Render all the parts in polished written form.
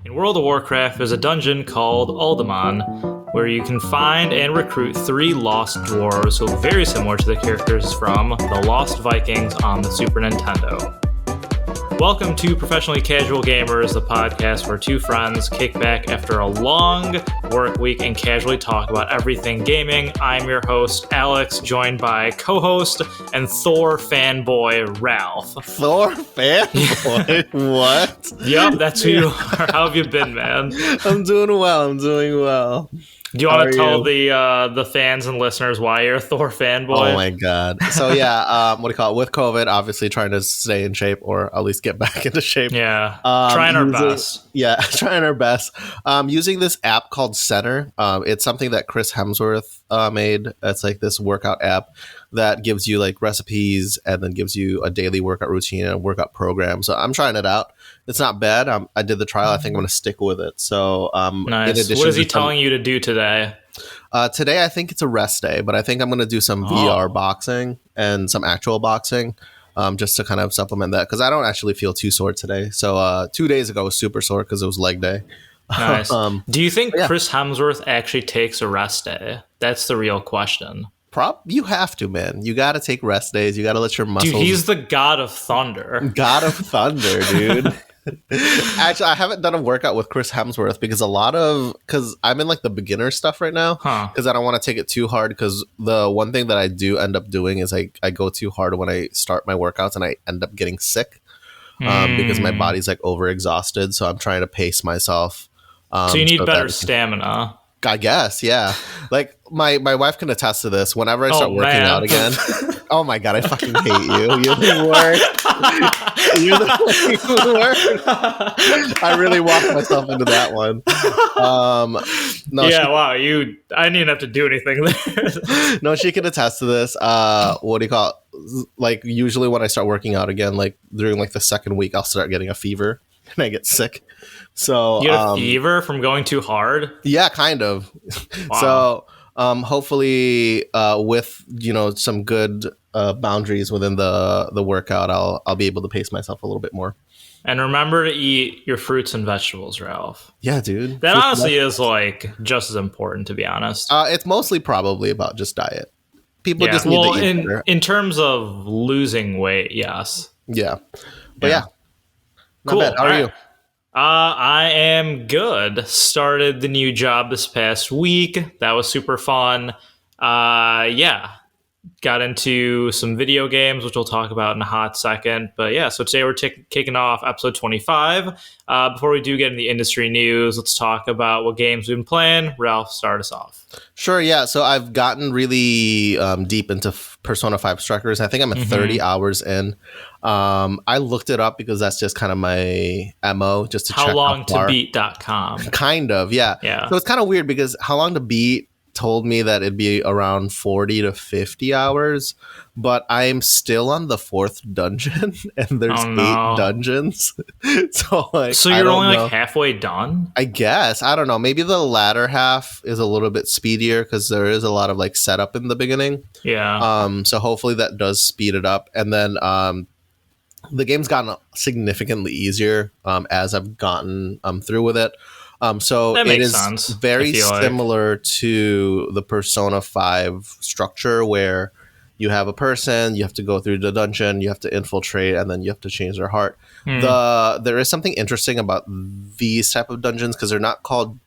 In World of Warcraft, there's a dungeon called Uldaman, where you can find and recruit 3 lost dwarves who look very similar to the characters from The Lost Vikings on the Super Nintendo. Welcome to Professionally Casual Gamers, the podcast where 2 friends kick back after a long work week and casually talk about everything gaming. I'm your host, Alex, joined by co-host and Thor fanboy, Ralph. Thor fanboy? What? Yep, that's who you are. How have you been, man? I'm doing well. Do you want to tell the fans and listeners why you're a Thor fanboy? Oh my god. So yeah, what do you call it? With COVID, obviously trying to stay in shape or at least get back into shape. Yeah, trying our best. Yeah, trying our best. Using this app called Center. It's something that Chris Hemsworth made. It's like this workout app that gives you like recipes and then gives you a daily workout routine and a workout program. So I'm trying it out. It's not bad. I did the trial. I think I'm going to stick with it. So nice. What is he telling you to do today? Today, I think it's a rest day, but I think I'm going to do some VR boxing and some actual boxing just to kind of supplement that because I don't actually feel too sore today. So 2 days ago was super sore because it was leg day. Nice. Do you think Chris Hemsworth actually takes a rest day? That's the real question. You have to, man. You got to take rest days. You got to let your muscles. Dude, he's the god of thunder. God of thunder, dude. Actually, I haven't done a workout with Chris Hemsworth because because I'm in like the beginner stuff right now because I don't want to take it too hard because the one thing that I do end up doing is I go too hard when I start my workouts and I end up getting sick because my body's like overexhausted. So I'm trying to pace myself. So you need better stamina. I guess, yeah. Like my wife can attest to this. Whenever I start working out again, oh my god, I fucking hate you. You're the worst. You're the worst. I really walked myself into that one. Wow. I didn't have to do anything there. No, she can attest to this. What do you call it? Like usually when I start working out again, like during like the second week, I'll start getting a fever and I get sick. So you get a fever from going too hard? Yeah, kind of. Wow. So hopefully with some good boundaries within the workout, I'll be able to pace myself a little bit more. And remember to eat your fruits and vegetables, Ralph. Yeah, dude. That honestly is like just as important, to be honest. It's mostly probably about just diet. People just need to eat better. In terms of losing weight, yes. Yeah. But yeah. Not cool. bad. How are you? I am good. Started the new job this past week. That was super fun. Got into some video games, which we'll talk about in a hot second. But yeah, so today we're kicking off episode 25. Before we do get into the industry news, let's talk about what games we've been playing. Ralph, start us off. Sure, yeah. So I've gotten really deep into Persona 5 Strikers. I think I'm at 30 hours in. I looked it up because that's just kind of my MO, just to check howlongtobeat.com. Kind of, yeah. So it's kind of weird because How Long to Beat told me that it'd be around 40 to 50 hours, but I'm still on the 4th dungeon and there's 8 dungeons. So you're only like halfway done? I guess. I don't know. Maybe the latter half is a little bit speedier because there is a lot of like setup in the beginning. Yeah. So hopefully that does speed it up. And then the game's gotten significantly easier as I've gotten through with it. So it is very similar to the Persona 5 structure where you have a person, you have to go through the dungeon, you have to infiltrate, and then you have to change their heart. There is something interesting about these type of dungeons because they're not called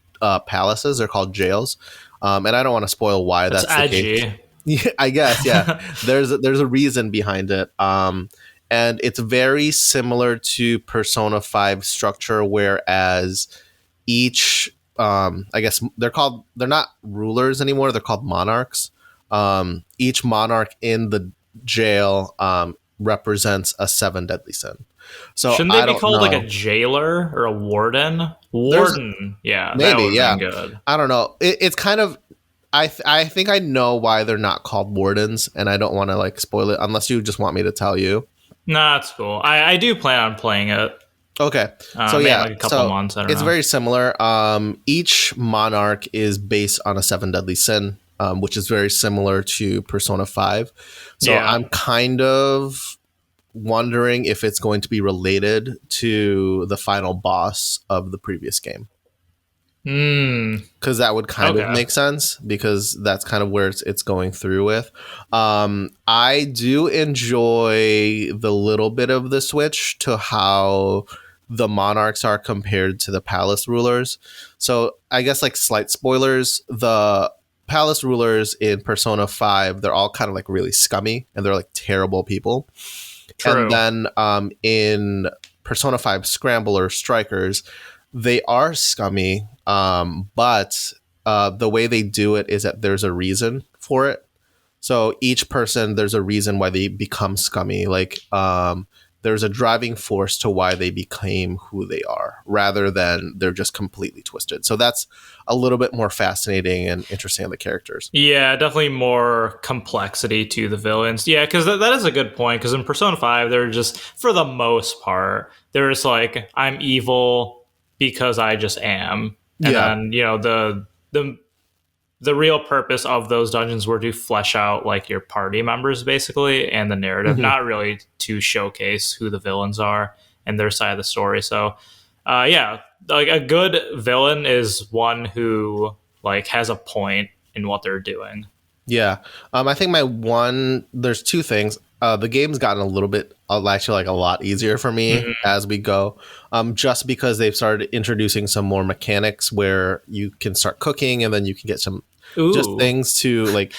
palaces, they're called jails. And I don't want to spoil why that's the case. Yeah, I guess, yeah. There's a reason behind it. And it's very similar to Persona 5 structure, whereas each I guess they're not rulers anymore, they're called monarchs. Each monarch in the jail represents a 7 deadly sin. So shouldn't they be called like a jailer or a warden? Yeah, maybe, yeah. Good. I don't know. It's kind of I think I know why they're not called wardens, and I don't want to like spoil it unless you just want me to tell you. Nah, that's cool. I do plan on playing it. Okay. So yeah, like a couple months. I don't know. It's very similar. Each monarch is based on a 7 deadly sin, which is very similar to Persona 5. So yeah. I'm kind of wondering if it's going to be related to the final boss of the previous game. Because that would kind of make sense, because that's kind of where it's going through with. I do enjoy the little bit of the switch to how the monarchs are compared to the palace rulers. So I guess like slight spoilers, the palace rulers in Persona 5, they're all kind of like really scummy and they're like terrible people. True. And then in Persona 5 Scramble or Strikers, they are scummy, but the way they do it is that there's a reason for it. So each person, there's a reason why they become scummy. Like there's a driving force to why they became who they are, rather than they're just completely twisted. So that's a little bit more fascinating and interesting on the characters. Yeah, definitely more complexity to the villains. Yeah, because that is a good point. Because in Persona 5, they're just, for the most part, they're just like, I'm evil because I just am. And then, you know, the real purpose of those dungeons were to flesh out like your party members basically and the narrative, not really to showcase who the villains are and their side of the story. So like a good villain is one who like has a point in what they're doing. Yeah. I think there's two things. The game's gotten a little bit, actually like a lot easier for me as we go, just because they've started introducing some more mechanics where you can start cooking and then you can get some just things to like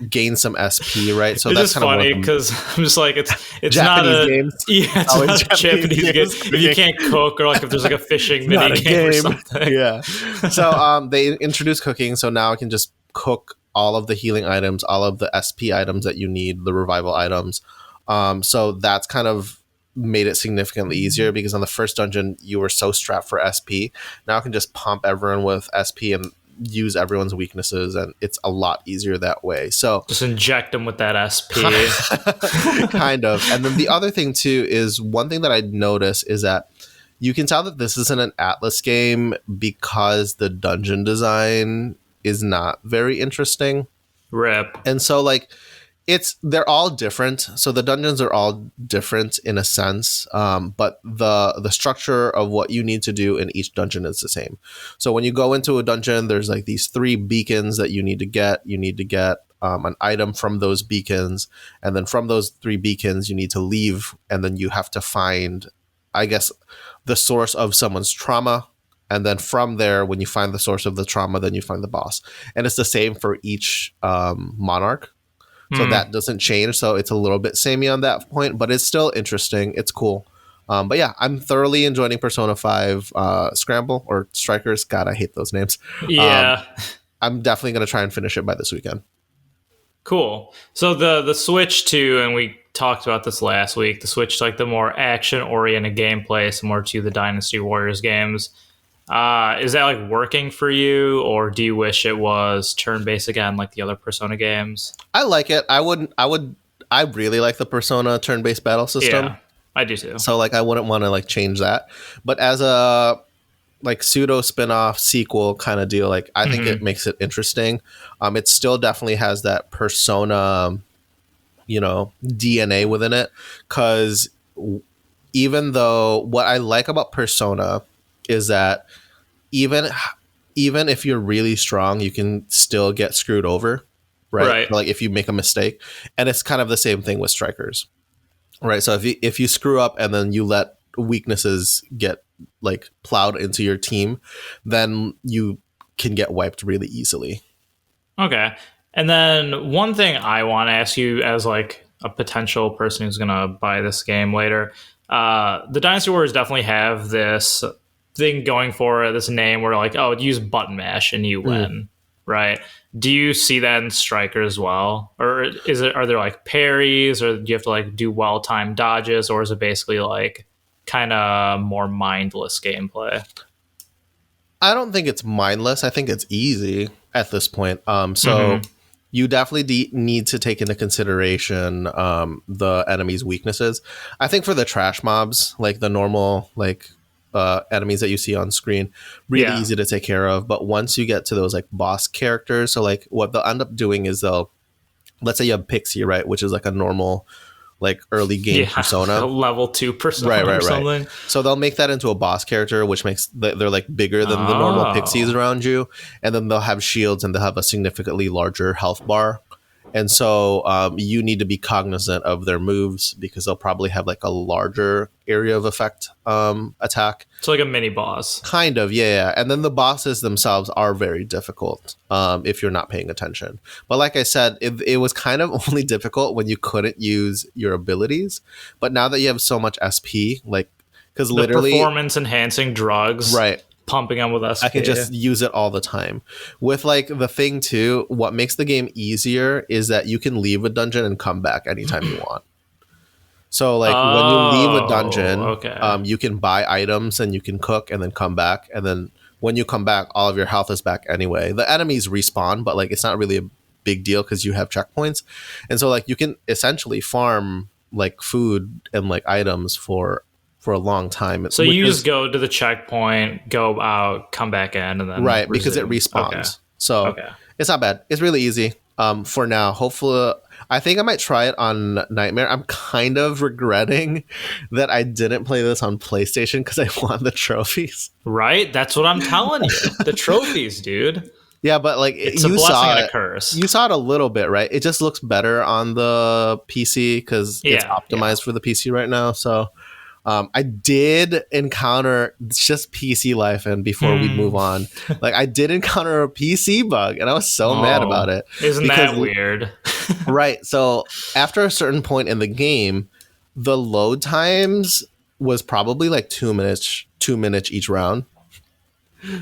gain some SP, right? So that's kind funny because I'm just like it's Japanese not a games. Yeah, it's not a Japanese game. If you can't cook, or like if there's like a fishing mini game or something. Yeah. So they introduced cooking, so now I can just cook all of the healing items, all of the SP items that you need, the revival items. So that's kind of made it significantly easier, because on the first dungeon, you were so strapped for SP. Now I can just pump everyone with SP and use everyone's weaknesses, and it's a lot easier that way. So just inject them with that SP. Kind of. And then the other thing too is, one thing that I noticed is that you can tell that this isn't an Atlas game because the dungeon design is not very interesting. Rip. And so like they're all different. So the dungeons are all different in a sense, but the structure of what you need to do in each dungeon is the same. So when you go into a dungeon, there's like these 3 beacons that you need to get. You need to get an item from those beacons, and then from those 3 beacons, you need to leave, and then you have to find, I guess, the source of someone's trauma. And then from there, when you find the source of the trauma, then you find the boss. And it's the same for each monarch. So that doesn't change. So it's a little bit samey on that point, but it's still interesting. It's cool. But yeah, I'm thoroughly enjoying Persona 5 Scramble or Strikers. God, I hate those names. Yeah. I'm definitely going to try and finish it by this weekend. Cool. So the switch to, and we talked about this last week, the switch to like the more action-oriented gameplay, similar to the Dynasty Warriors games. Is that like working for you, or do you wish it was turn-based again like the other Persona games? I like it. I really like the Persona turn-based battle system. Yeah, I do too. So like I wouldn't want to like change that. But as a like pseudo spin-off sequel kind of deal, like I think it makes it interesting. It still definitely has that Persona, DNA within it, because even though what I like about Persona is that even if you're really strong, you can still get screwed over, right? Like if you make a mistake. And it's kind of the same thing with Strikers, right? So if you screw up and then you let weaknesses get like plowed into your team, then you can get wiped really easily. Okay. And then one thing I want to ask you as like a potential person who's going to buy this game later, the Dynasty Warriors definitely have this thing going for it, this name where like, oh, use button mash and you win, right? Do you see that in Striker as well? Or are there like parries, or do you have to like do well-timed dodges, or is it basically like kind of more mindless gameplay? I don't think it's mindless. I think it's easy at this point. So you definitely need to take into consideration the enemy's weaknesses. I think for the trash mobs, like the normal like enemies that you see on screen, really easy to take care of. But once you get to those like boss characters, so like what they'll end up doing is let's say you have Pixie, right, which is like a normal like early game Persona, level 2 Persona or something. So they'll make that into a boss character, which makes they're like bigger than the normal pixies around you, and then they'll have shields and they'll have a significantly larger health bar. And so you need to be cognizant of their moves because they'll probably have like a larger area of effect attack. So like a mini boss. Kind of, yeah. And then the bosses themselves are very difficult if you're not paying attention. But like I said, it was kind of only difficult when you couldn't use your abilities. But now that you have so much SP, like, because literally performance enhancing drugs. Right. Pumping them with SP. I can just use it all the time. With like the thing too, what makes the game easier is that you can leave a dungeon and come back anytime you want. So like when you leave a dungeon, you can buy items and you can cook and then come back. And then when you come back, all of your health is back anyway. The enemies respawn, but like it's not really a big deal because you have checkpoints. And so like you can essentially farm like food and like items for a long time. So you just go to the checkpoint, go out, come back in, and then resume. Because it respawns. Okay. So it's not bad. It's really easy for now. Hopefully, I think I might try it on Nightmare. I'm kind of regretting that I didn't play this on PlayStation because I want the trophies. Right? That's what I'm telling you. The trophies, dude. Yeah, but like it's a blessing and a curse. You saw it a little bit, right? It just looks better on the PC because it's optimized for the PC right now. So I did encounter just PC life, and before we move on, like I did encounter a PC bug, and I was so mad about it. Isn't that weird? Right. So after a certain point in the game, the load times was probably like 2 minutes each round.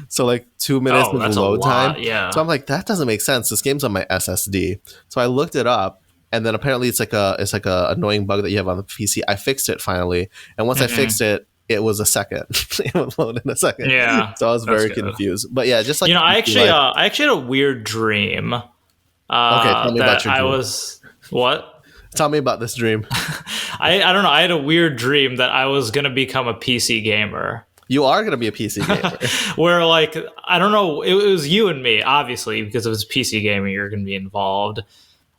So like 2 minutes of load time. Yeah. So I'm like, that doesn't make sense. This game's on my SSD. So I looked it up. And then apparently it's like a annoying bug that you have on the PC. I fixed it finally, and once I fixed it, it was a second. It would load in a second. Yeah, so I was very confused. But yeah, just like I actually had a weird dream. Okay, tell me about your dream. What? Tell me about this dream. I don't know. I had a weird dream that I was gonna become a PC gamer. You are gonna be a PC gamer. Where like I don't know. It was you and me, obviously, because it was PC gaming. You're gonna be involved.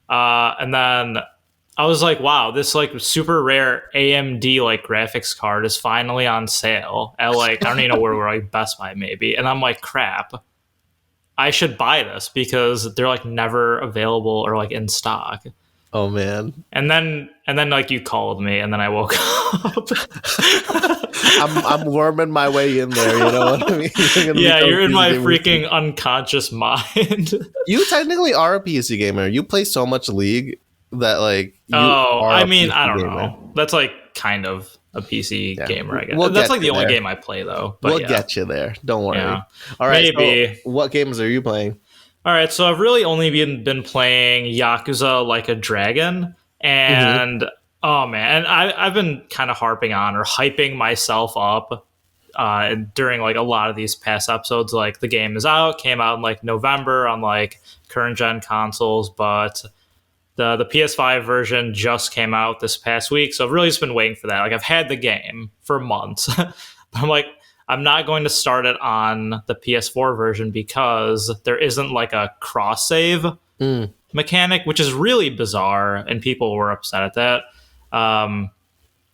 And then I was like, wow, this like super rare AMD like graphics card is finally on sale at like, I don't even know where we're like Best Buy maybe. And I'm like, crap, I should buy this because they're like never available or like in stock. Oh man. And then like you called me and then I woke up. I'm worming my way in there, you know what I mean? You're in my freaking unconscious mind. You technically are a PC gamer. You play so much League that like I don't know. That's like kind of a PC gamer, I guess. That's like the only game I play though. But we'll get you there. Don't worry. Yeah. All right. Maybe. So what games are you playing? All right, so I've really only been playing Yakuza Like a Dragon, and oh man, I've been kind of harping on or hyping myself up during like a lot of these past episodes. Like the game is out, came out in like November on like current gen consoles, but the PS5 version just came out this past week, so I've really just been waiting for that. Like I've had the game for months. I'm like, I'm not going to start it on the PS4 version because there isn't like a cross save mechanic, which is really bizarre, and people were upset at that.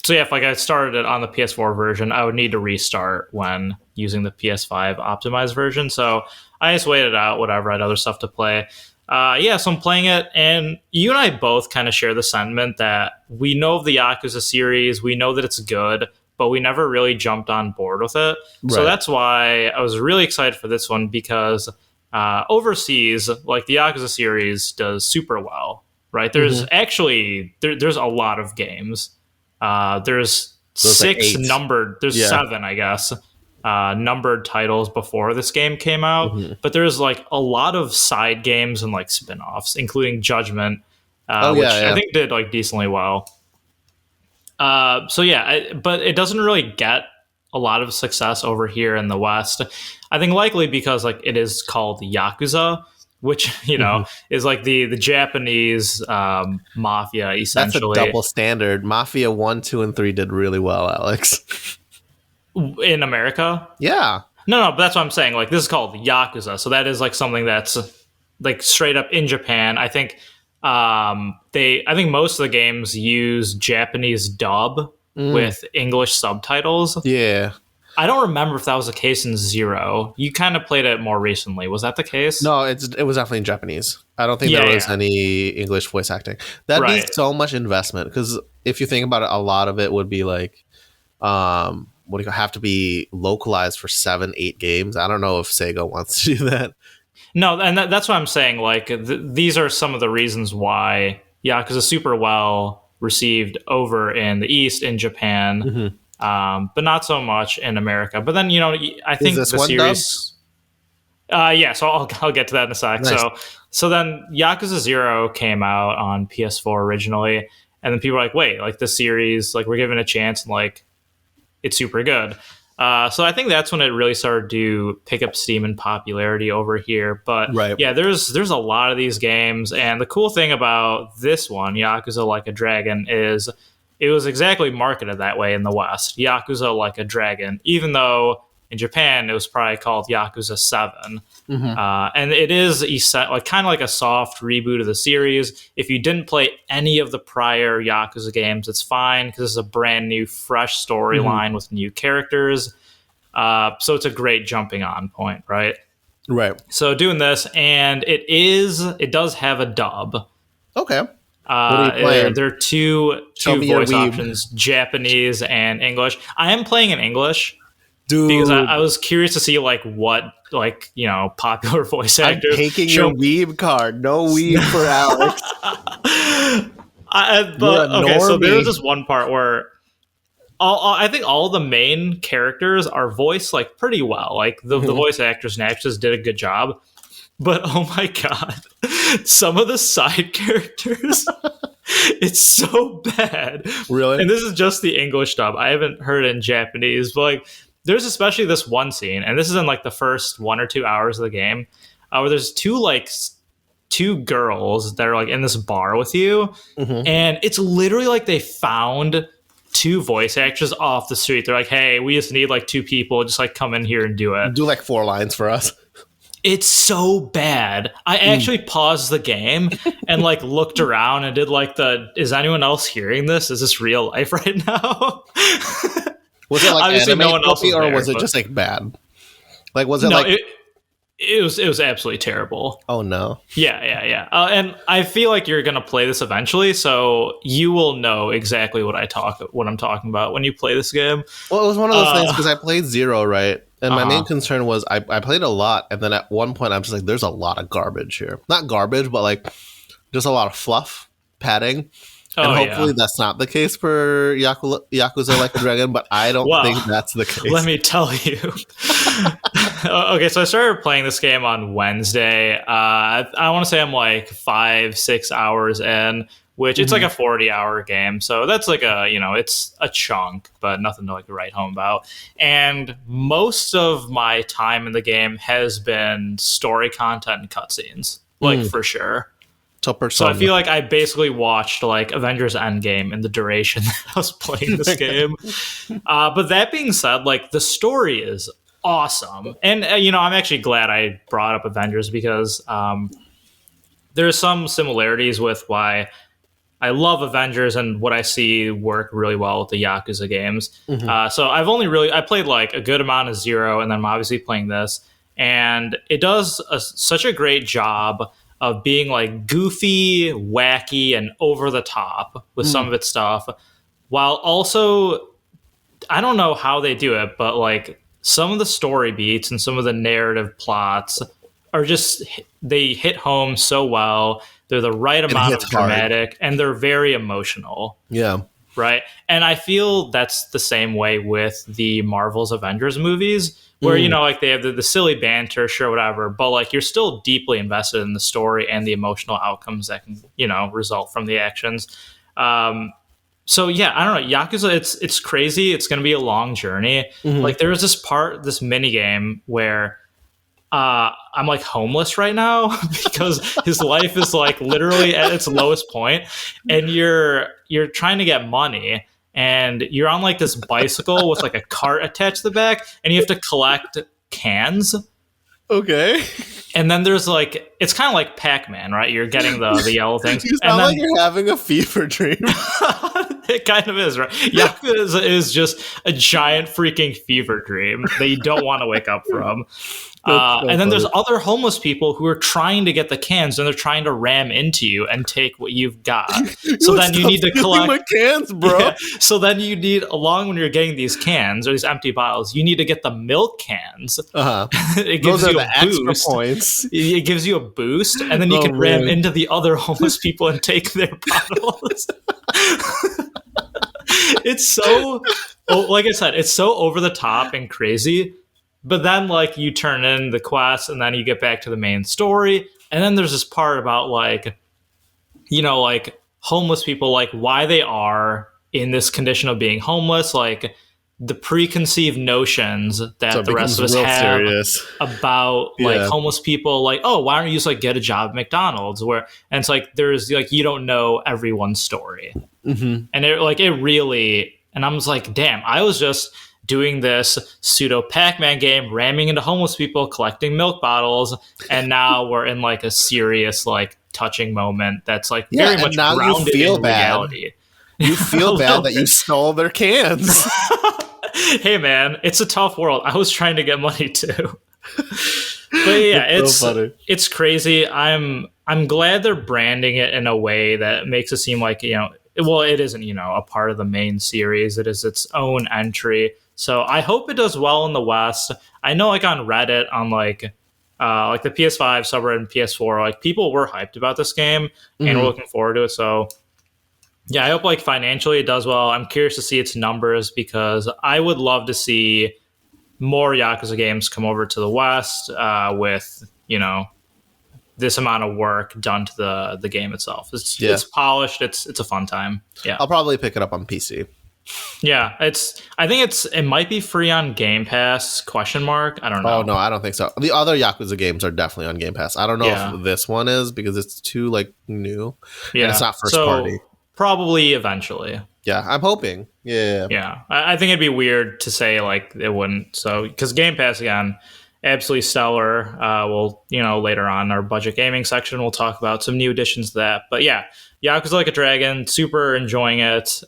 So yeah, if like I started it on the PS4 version, I would need to restart when using the PS5 optimized version. So I just waited out, whatever. I had other stuff to play. So I'm playing it, and you and I both kind of share the sentiment that we know of the Yakuza series, we know that it's good, but we never really jumped on board with it. Right. So that's why I was really excited for this one because overseas, like the Yakuza series does super well, right? There's actually, there's a lot of games. There's six like numbered, there's seven, I guess, numbered titles before this game came out. But there's like a lot of side games and like spin-offs, including Judgment, which I think did like decently well. But it doesn't really get a lot of success over here in the West. I think likely because like it is called Yakuza, which, you know, is like the Japanese mafia, essentially. That's a double standard. Mafia 1, 2, and 3 did really well, Alex. In America? Yeah. No, but that's what I'm saying. Like, this is called Yakuza. So that is like something that's like straight up in Japan. I think I think most of the games use Japanese dub with English subtitles. Yeah. I don't remember if that was the case in Zero. You kind of played it more recently. Was that the case? No, it was definitely in Japanese. I don't think there was any English voice acting. That'd be so much investment, because if you think about it, a lot of it would be like, would have to be localized for 7-8 games. I don't know if Sega wants to do that. No, and that's what I'm saying. Like, these are some of the reasons why Yakuza is super well received over in the East, in Japan, but not so much in America. But then, I think the series... yeah, so I'll get to that in a sec. Nice. So then Yakuza 0 came out on PS4 originally, and then people were like, wait, like, the series, like, we're giving it a chance, and, like, it's super good. So I think that's when it really started to pick up steam and popularity over here. But yeah, there's a lot of these games. And the cool thing about this one, Yakuza Like a Dragon, is it was exactly marketed that way in the West. Yakuza Like a Dragon, even though in Japan it was probably called Yakuza 7. And it is kind of like a soft reboot of the series. If you didn't play any of the prior Yakuza games, it's fine, because it's a brand new, fresh storyline with new characters. So it's a great jumping on point, right? Right. So doing this, and it does have a dub. Okay. What are you playing? There are two voice options, Japanese and English. I am playing in English. Dude. Because I was curious to see what popular voice actors. I'm taking your weeb card. No weeb for Alex. So there was this one part where I think all the main characters are voiced like pretty well. Like the voice actors and actresses did a good job. But oh my god, some of the side characters, it's so bad. Really? And this is just the English dub. I haven't heard it in Japanese, but like, there's especially this one scene, and this is in like the first 1 or 2 hours of the game, where there's two girls that are like in this bar with you, and it's literally like they found 2 voice actors off the street. They're like, hey, we just need like 2 people, just like come in here and do it. Do like 4 lines for us. It's so bad. I actually paused the game and like looked around and did like is anyone else hearing this? Is this real life right now? Was it like obviously no one else was there, or was it just like bad? Like, was it it was absolutely terrible. Oh no. Yeah. And I feel like you're gonna play this eventually, so you will know exactly what I'm talking about when you play this game. Well, it was one of those things, because I played 0, right? And my main concern was I played a lot, and then at one point I'm just like, there's a lot of garbage here. Not garbage, but like just a lot of fluff, padding. And hopefully that's not the case for Yakuza Like a Dragon, but I don't think that's the case. Let me tell you. Okay, so I started playing this game on Wednesday. I want to say I'm like 5-6 hours in, which it's like a 40-hour game. So that's like it's a chunk, but nothing to like write home about. And most of my time in the game has been story content and cutscenes, like for sure. So I feel like I basically watched like Avengers Endgame in the duration that I was playing this game. But that being said, like the story is awesome. And, I'm actually glad I brought up Avengers, because there's some similarities with why I love Avengers and what I see work really well with the Yakuza games. So I played like a good amount of 0, and then I'm obviously playing this. And it does such a great job of being like goofy, wacky, and over the top with some of its stuff, while also, I don't know how they do it, but like some of the story beats and some of the narrative plots are just, they hit home so well. They're the right amount of dramatic, and they're very emotional. Yeah. Right. And I feel that's the same way with the Marvel's Avengers movies, where, like they have the silly banter, sure, whatever, but like you're still deeply invested in the story and the emotional outcomes that can, result from the actions. So yeah, I don't know. Yakuza, it's crazy. It's going to be a long journey. Like there was this mini game where I'm like homeless right now because his life is like literally at its lowest point, and you're trying to get money, and you're on like this bicycle with like a cart attached to the back, and you have to collect cans. Okay. And then there's like, it's kind of like Pac-Man, right? You're getting the yellow things. You sound like you're having a fever dream. It kind of is, right? Yakuza is just a giant freaking fever dream that you don't want to wake up from. And then there's other homeless people who are trying to get the cans, and they're trying to ram into you and take what you've got. So then you need to collect my cans, bro. Yeah. So then you need, along when you're getting these cans or these empty bottles, you need to get the milk cans. It gives you a boost. Points. It gives you a boost, and then you can ram into the other homeless people and take their bottles. It's so, like I said, it's so over the top and crazy. But then, like, you turn in the quest, and then you get back to the main story. And then there's this part about, like, you know, like, homeless people, like, why they are in this condition of being homeless, like, the preconceived notions that the rest of us have about, like, homeless people, like, oh, why don't you just, like, get a job at McDonald's? And it's like, there's, like, you don't know everyone's story. Mm-hmm. And it really, and I'm just like, damn, I was just doing this pseudo Pac-Man game, ramming into homeless people, collecting milk bottles, and now we're in like a serious, like, touching moment that's like very much grounded in reality. You feel bad that you stole their cans. Hey man, it's a tough world. I was trying to get money too. But yeah, it's crazy. I'm glad they're branding it in a way that makes it seem like, you know, well, it isn't, you know, a part of the main series. It is its own entry. So I hope it does well in the West. I know, like, on Reddit, on like the PS5 subreddit and PS4, like, people were hyped about this game and were looking forward to it. So yeah, I hope, like, financially it does well. I'm curious to see its numbers, because I would love to see more Yakuza games come over to the West with, you know, this amount of work done to the game itself. It's polished. It's a fun time. Yeah, I'll probably pick it up on PC. Yeah, I think it might be free on Game Pass, ? I don't know. Oh, no, I don't think so. The other Yakuza games are definitely on Game Pass. I don't know if this one is, because it's too, like, new. Yeah. And it's not first party. Probably eventually. Yeah, I'm hoping. Yeah. Yeah. I think it'd be weird to say, like, it wouldn't. So, because Game Pass, again, absolutely stellar. We'll, you know, later on in our budget gaming section, we'll talk about some new additions to that. But yeah, Yakuza Like a Dragon, super enjoying it.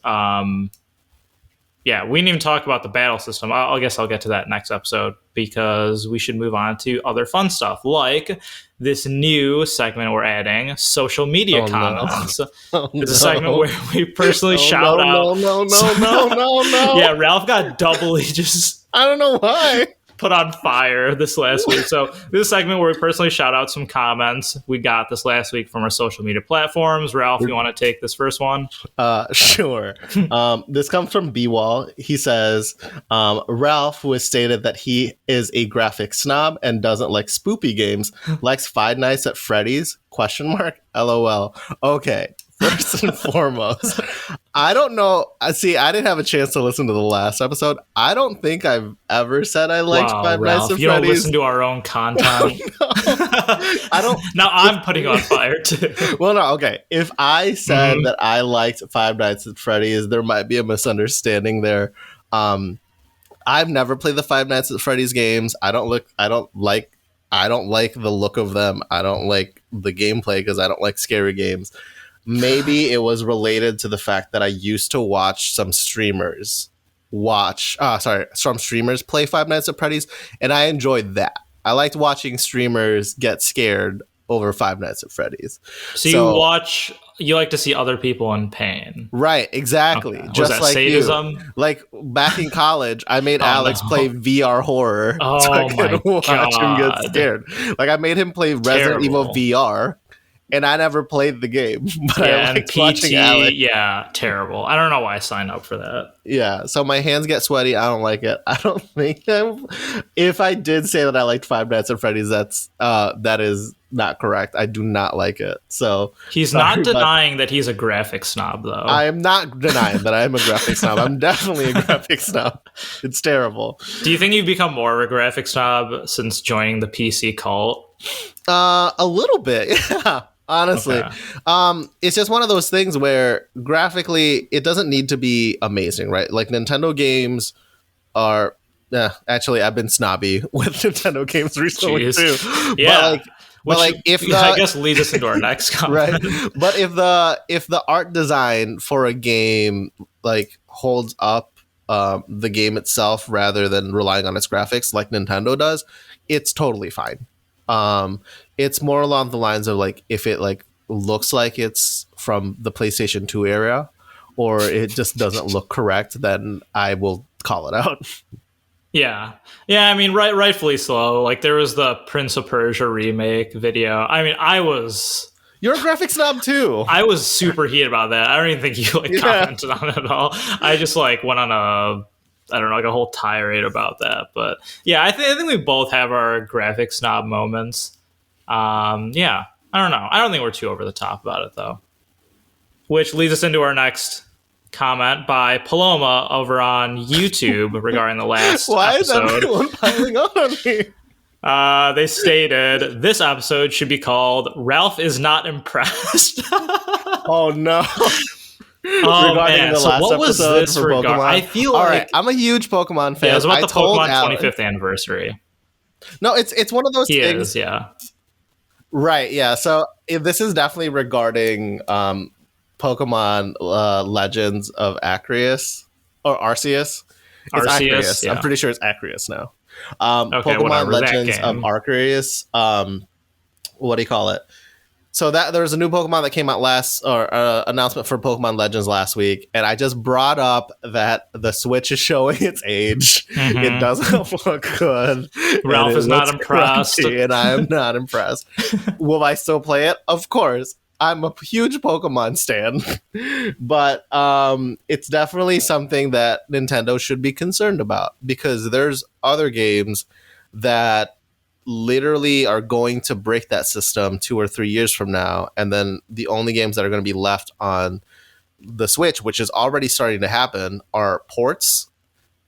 Yeah, we didn't even talk about the battle system. I guess I'll get to that next episode, because we should move on to other fun stuff, like this new segment we're adding, social media comments. No. It's a segment where we personally shout out. No. Yeah, Ralph got doubly just... I don't know why. Put on fire this last week. So this is a segment where we personally shout out some comments we got this last week from our social media platforms. Ralph, you want to take this first one? Sure. This comes from B-Wall. He says, Ralph was stated that he is a graphic snob and doesn't like spoopy games, likes Five Nights at Freddy's, ? LOL. Okay. First and foremost, I don't know. See, I didn't have a chance to listen to the last episode. I don't think I've ever said I liked Five Nights at Freddy's. You don't listen to our own content. No. I don't. Now I'm putting on fire too. Well, no, okay. If I said that I liked Five Nights at Freddy's, there might be a misunderstanding there. I've never played the Five Nights at Freddy's games. I don't like the look of them. I don't like the gameplay because I don't like scary games. Maybe it was related to the fact that I used to watch some streamers play Five Nights at Freddy's, and I enjoyed that. I liked watching streamers get scared over Five Nights at Freddy's. So you like to see other people in pain. Right, exactly. Okay. Just that like sadism? You. Like back in college, I made Alex play VR horror so I could watch him get scared. Like I made him play Resident Evil VR. And I never played the game, but I liked watching Alex. Yeah, terrible. I don't know why I signed up for that. Yeah, so my hands get sweaty. I don't like it. I don't think if I did say that I liked Five Nights at Freddy's, that is not correct. I do not like it. So he's not denying that he's a graphic snob, though. I am not denying that I am a graphic snob. I'm definitely a graphic snob. It's terrible. Do you think you've become more of a graphic snob since joining the PC cult? A little bit, yeah. Honestly, it's just one of those things where graphically it doesn't need to be amazing, right? Like Nintendo games are actually, I've been snobby with Nintendo games recently too. Yeah. But if I guess leads us into our next comment. Right. But if the art design for a game like holds up the game itself rather than relying on its graphics like Nintendo does, it's totally fine. It's more along the lines of like if it like looks like it's from the PlayStation 2 era or it just doesn't look correct, then I will call it out. Yeah. I mean, rightfully so. Like there was the Prince of Persia remake video. I mean, you're a graphic snob too. I was super heated about that. I don't even think you commented on it at all. I just went on a whole tirade about that. But yeah, I think we both have our graphic snob moments. Yeah, I don't know. I don't think we're too over the top about it though. Which leads us into our next comment by Paloma over on YouTube regarding the last Why episode. Is everyone piling on me? They stated this episode should be called "Ralph is not impressed." Oh no! Regarding the last what was episode this for Pokemon, I feel all like right, I'm a huge Pokemon fan. Yeah, it was about the Pokemon 25th anniversary. No, it's one of those things. Yeah. Right. Yeah. So this is definitely regarding Pokemon Legends of Arceus or Arceus. It's Arceus. Yeah. I'm pretty sure it's Arceus now. Pokemon Legends of Arceus. What do you call it? So that there was a new Pokemon that came out announcement for Pokemon Legends last week, and I just brought up that the Switch is showing its age. Mm-hmm. It doesn't look good. Ralph is not impressed, and I am not impressed. Will I still play it? Of course. I'm a huge Pokemon stan, but it's definitely something that Nintendo should be concerned about because there's other games that literally are going to break that system 2 or 3 years from now, and then the only games that are going to be left on the Switch, which is already starting to happen, are ports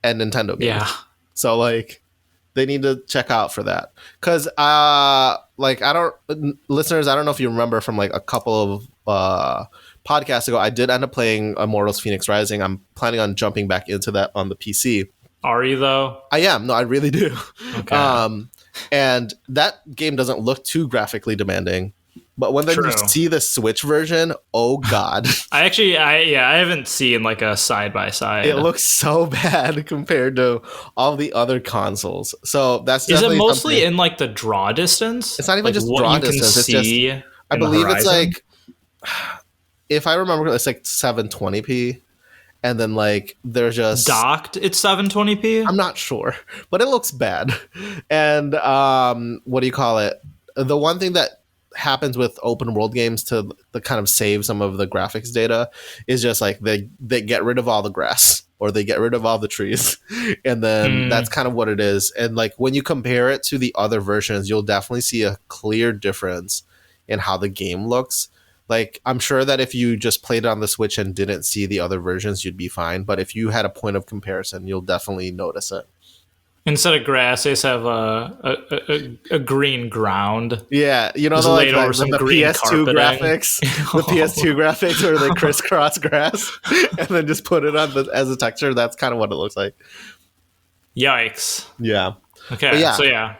and Nintendo games. Yeah. So they need to check out for that because listeners, I don't know if you remember from a couple of podcasts ago, I did end up playing Immortals Phoenix Rising. I'm planning on jumping back into that on the PC. Are you though? I am. No, I really do. Okay. And that game doesn't look too graphically demanding, but when you see the Switch version, oh god! I haven't seen a side by side. It looks so bad compared to all the other consoles. So that's is it mostly in the draw distance? It's not even just draw distance. It's just I believe it's if I remember, it's 720p. And then they're just docked. It's 720p. I'm not sure, but it looks bad. And what do you call it? The one thing that happens with open world games to kind of save some of the graphics data is just they get rid of all the grass or they get rid of all the trees, and then that's kind of what it is. And when you compare it to the other versions, you'll definitely see a clear difference in how the game looks. I'm sure that if you just played it on the Switch and didn't see the other versions, you'd be fine. But if you had a point of comparison, you'll definitely notice it. Instead of grass, they just have a green ground. Yeah, the PS2 graphics, the PS2 graphics where they crisscross grass and then just put it on as a texture. That's kind of what it looks like. Yikes! Yeah. Okay. So yeah.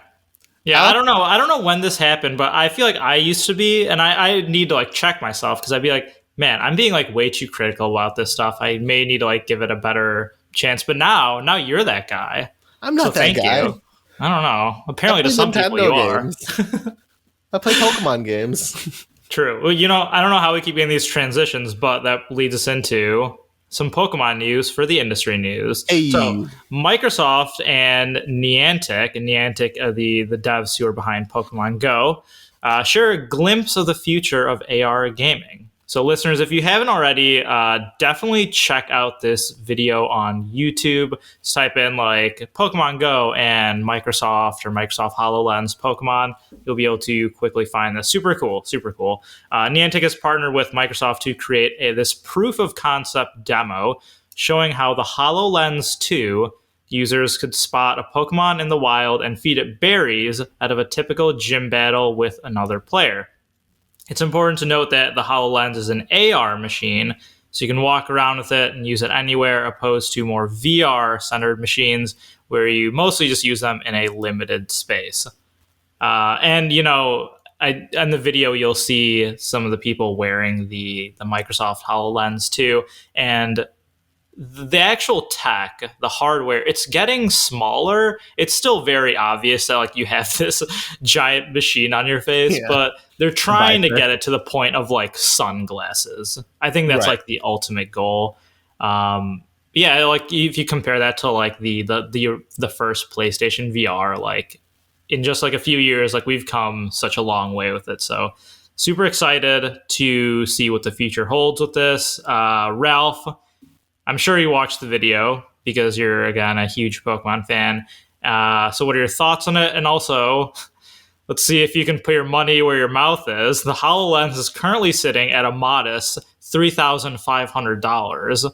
Yeah, I don't know. I don't know when this happened, but I feel like I used to be, and I need to check myself because I'd be man, I'm being way too critical about this stuff. I may need to give it a better chance. But now you're that guy. I'm not that guy. You. I don't know. Apparently, to some people you games. Are. I play Pokemon games. True. Well, I don't know how we keep getting these transitions, but that leads us into some Pokemon news for the industry news. Hey. So Microsoft and Niantic, the devs who are behind Pokemon Go, share a glimpse of the future of AR gaming. So listeners, if you haven't already, definitely check out this video on YouTube. Just type in Pokemon Go and Microsoft or Microsoft HoloLens Pokemon. You'll be able to quickly find this. Super cool. Niantic has partnered with Microsoft to create this proof of concept demo showing how the HoloLens 2 users could spot a Pokemon in the wild and feed it berries out of a typical gym battle with another player. It's important to note that the HoloLens is an AR machine, so you can walk around with it and use it anywhere, opposed to more VR-centered machines where you mostly just use them in a limited space. And, you know, in the video, you'll see some of the people wearing the Microsoft HoloLens too. And the actual tech, the hardware, it's getting smaller. It's still very obvious that like you have this giant machine on your face, but they're trying to get it to the point of like sunglasses. I think that's like the ultimate goal. Yeah, like if you compare that to like the first PlayStation VR, like in just like a few years, like we've come such a long way with it. So super excited to see what the future holds with this. Ralph, I'm sure you watched the video because you're, again, a huge Pokemon fan. So what are your thoughts on it? And also, let's see if you can put your money where your mouth is. The HoloLens is currently sitting at a modest $3,500.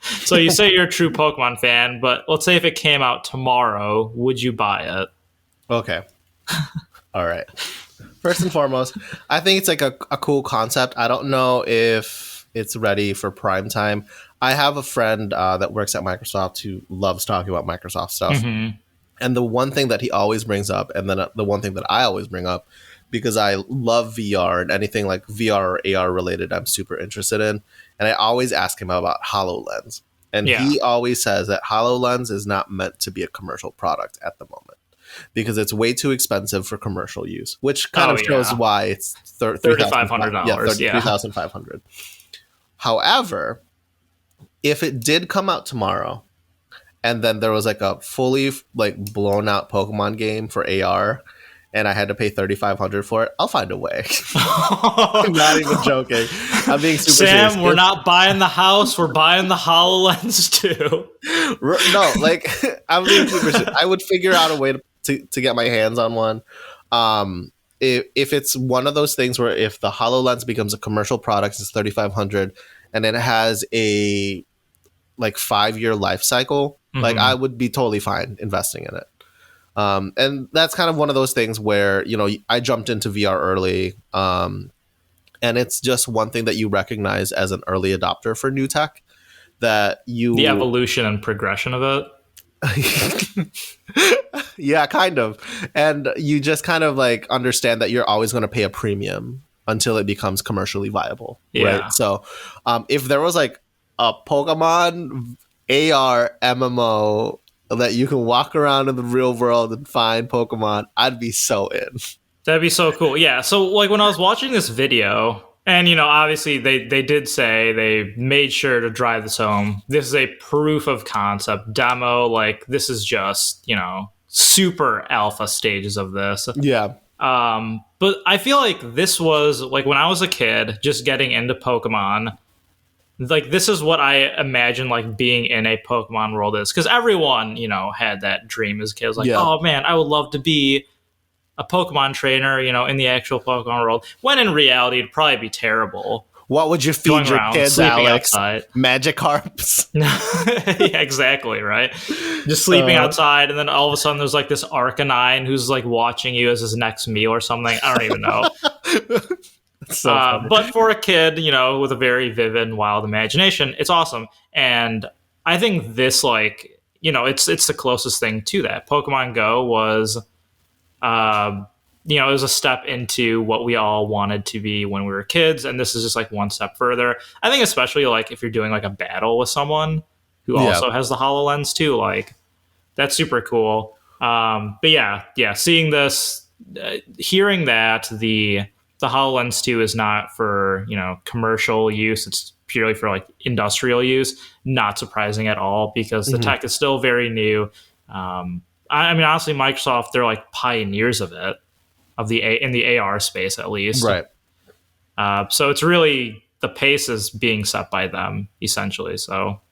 So you say you're a true Pokemon fan, but let's say if it came out tomorrow, would you buy it? Okay. All right. First and foremost, I think it's like a cool concept. I don't know if it's ready for prime time. I have a friend that works at Microsoft who loves talking about Microsoft stuff. Mm-hmm. And the one thing that he always brings up, and then the one thing that I always bring up, because I love VR and anything like VR or AR related, I'm super interested in. And I always ask him about HoloLens. And he always says that HoloLens is not meant to be a commercial product at the moment because it's way too expensive for commercial use, which kind of shows why it's $3,500. Yeah, $3,500. However, if it did come out tomorrow and then there was like a fully like blown out Pokemon game for AR and I had to pay $3,500 for it, I'll find a way. I'm not even joking. I'm being super serious. Sam, we're not buying the house. We're buying the HoloLens too. No, like I'm being super serious. I would figure out a way to get my hands on one. If it's one of those things where if the HoloLens becomes a commercial product, it's $3,500 and it has a like 5-year life cycle, like I would be totally fine investing in it. And that's kind of one of those things where, you know, I jumped into VR early, and it's just one thing that you recognize as an early adopter for new tech, that the evolution and progression of it. Yeah, kind of. And you just kind of like understand that you're always going to pay a premium until it becomes commercially viable. Yeah. Right. So if there was like a Pokemon AR MMO that you can walk around in the real world and find Pokemon, I'd be so in. That'd be so cool. Yeah. So like when I was watching this video, and you know, obviously they did say they made sure to drive this home. This is a proof of concept demo. Like this is just, you know, super alpha stages of this. Yeah. But I feel like this was like when I was a kid just getting into Pokemon, like this is what I imagine like being in a Pokemon world is, because everyone, you know, had that dream as kids, like, oh man, I would love to be a Pokemon trainer, you know, in the actual Pokemon world, when in reality it'd probably be terrible. What would you feed your kids, Alex? Magikarps? Yeah, exactly, right? Just sleeping outside, and then all of a sudden there's like this Arcanine who's like watching you as his next meal or something. I don't even know. So but for a kid, you know, with a very vivid and wild imagination, it's awesome. And I think this, like, you know, it's the closest thing to that. Pokemon Go was, you know, it was a step into what we all wanted to be when we were kids. And this is just like one step further. I think especially like if you're doing like a battle with someone who also has the HoloLens too, like that's super cool. But yeah, seeing this, hearing that the HoloLens 2 is not for, you know, commercial use. It's purely for like industrial use. Not surprising at all, because the tech is still very new. I mean, honestly, Microsoft, they're like pioneers of it, in the AR space at least. Right. So it's really, the pace is being set by them essentially. So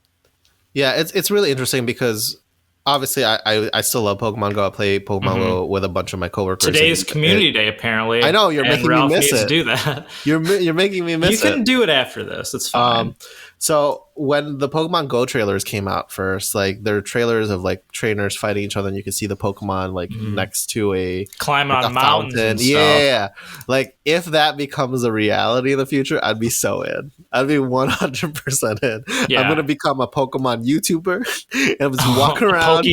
yeah, it's really interesting because obviously, I still love Pokemon Go. I play Pokemon Go with a bunch of my coworkers. Today's community day, apparently. I know, you're making Ralph me miss needs it. To do that. You're making me miss it. You can do it after this. It's fine. So when the Pokemon Go trailers came out first, like there are trailers of like trainers fighting each other, and you can see the Pokemon like next to climbing like on a mountains fountain. and stuff. Yeah, like if that becomes a reality in the future, I'd be so in. I'd be 100% in. Yeah. I'm gonna become a Pokemon YouTuber and just walk around.